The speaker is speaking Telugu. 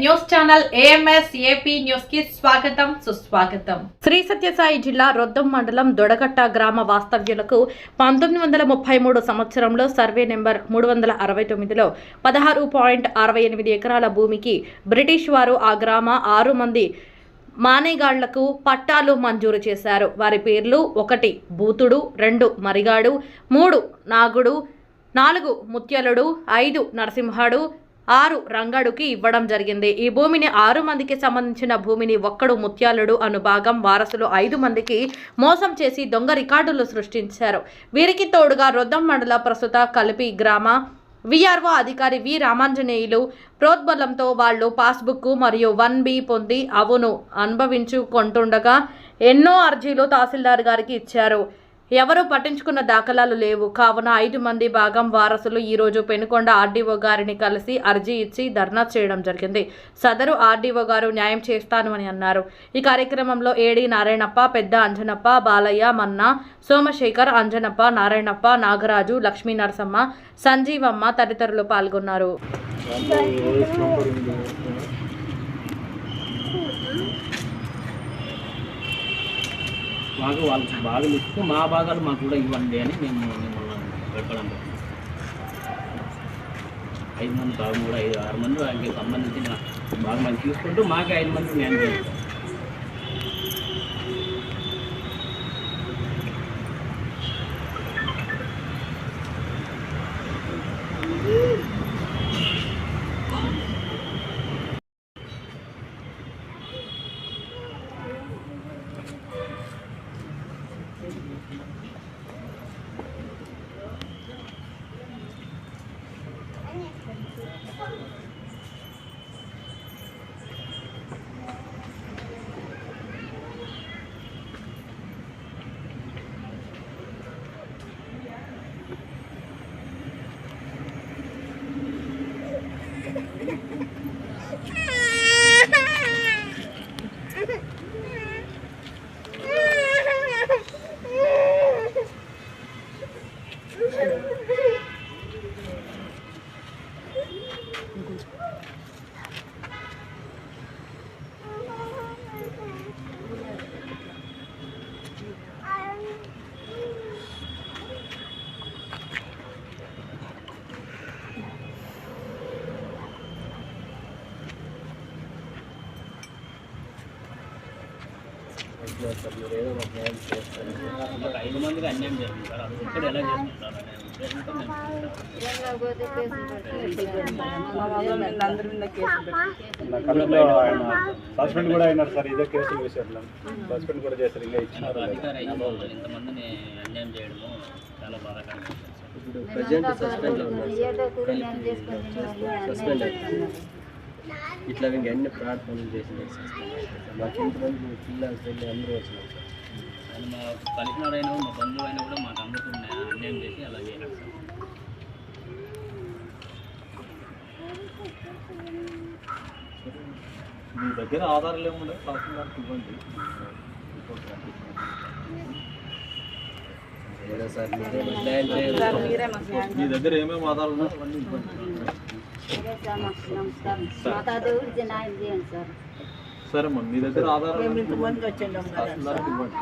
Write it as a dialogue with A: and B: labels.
A: News channel AMS AP news కి స్వాగతం సుస్వాగతం. శ్రీ సత్యసాయి జిల్లా రొద్దం మండలం దొడగట్ట గ్రామ వాస్తవ్యులకు 1933 సంవత్సరంలో సర్వే నెంబర్ 369లో 16.68 ఎకరాల భూమికి బ్రిటిష్ వారు ఆ గ్రామ 6 మంది మానేగాళ్లకు పట్టాలు మంజూరు చేశారు. వారి పేర్లు 1 బూతుడు, 2 మరిగాడు, 3 నాగుడు, 4 ముత్యాలుడు, 5 నరసింహాడు, 6 రంగడుకి ఇవ్వడం జరిగింది. ఈ భూమిని 6 మందికి సంబంధించిన భూమిని 1 ముత్యాలుడు అను భాగం వారసులు 5 మందికి మోసం చేసి దొంగ రికార్డులు సృష్టించారు. వీరికి తోడుగా రొద్దం మండల ప్రస్తుత కలిపి గ్రామ VRO అధికారి వి రామాంజనేయులు ప్రోద్బలంతో వాళ్ళు పాస్బుక్ మరియు 1B పొంది అవును అనుభవించుకుంటుండగా ఎన్నో అర్జీలు తహసీల్దార్ గారికి ఇచ్చారు. ఎవరు పట్టించుకున్న దాఖలాలు లేవు. కావున 5 మంది భాగం వారసులు ఈరోజు పెనుకొండ RDO గారిని కలిసి అర్జీ ఇచ్చి ధర్నా చేయడం జరిగింది. సదరు RDO గారు న్యాయం చేస్తాను అని అన్నారు. ఈ కార్యక్రమంలో ఏడి నారాయణప్ప, పెద్ద అంజనప్ప, బాలయ్య, మన్నా, సోమశేఖర్, అంజనప్ప, నారాయణప్ప, నాగరాజు, లక్ష్మీ నరసమ్మ, సంజీవమ్మ తదితరులు పాల్గొన్నారు.
B: మాకు వాళ్ళకి భాగాలు ఇస్తూ మా భాగాలు మాకు కూడా ఇవ్వండి అని మేము మిమ్మల్ని పెట్టడం. 5 మంది భాగం కూడా 6 మంది వారికి సంబంధించిన భాగం అని తీసుకుంటూ మాకే 5 మంది న్యాయం చేస్తాం. మీరు ఏదో ఒక న్యాయం చేస్తారు. మాకు 5 మందికి అన్యాయం జరిగింది సార్. అది ఒక్కడు ఎలా చేసుకుంటారు అనే ఉద్దేశంతో
C: సస్పెండ్ కూడా అయినారు సార్. ఇదే కేసులు వేసారు, సస్పెండ్ కూడా చేశారు. ఇంకా ఇచ్చినారు.
B: అధికారి ఇంతమందిని అన్యాయం చేయడము చాలా బాధాకరంగా ఉంది సార్.
D: ఇప్పుడు ప్రజెంట్ సస్పెండ్లో ఉన్నారు. సస్పెండ్ ఇట్లా ఇంకా ఎన్ని ప్రార్థనలు చేసింది. మాకు ఇంతమంది పిల్లలు పెళ్ళి అందరూ వచ్చినారు సార్.
B: కానీ మా కలిసినాడైనా మా బంధువు అయినా కూడా మాకు అందరికీ అన్యాయం చేసి అలా చేయలేదు సార్.
C: మీ దగ్గర ఆధారాలు ఏముండే తహసీల్దార్కి ఇవ్వండి.
D: ఏదో సార్ మీ
C: దగ్గర ఏమేమి ఆధారాలు ఉన్నాయో అవన్నీ ఇవ్వండి. సరే అమ్మా, మీ దగ్గర ఆధారాలు తహసీల్దార్కి ఇవ్వండి.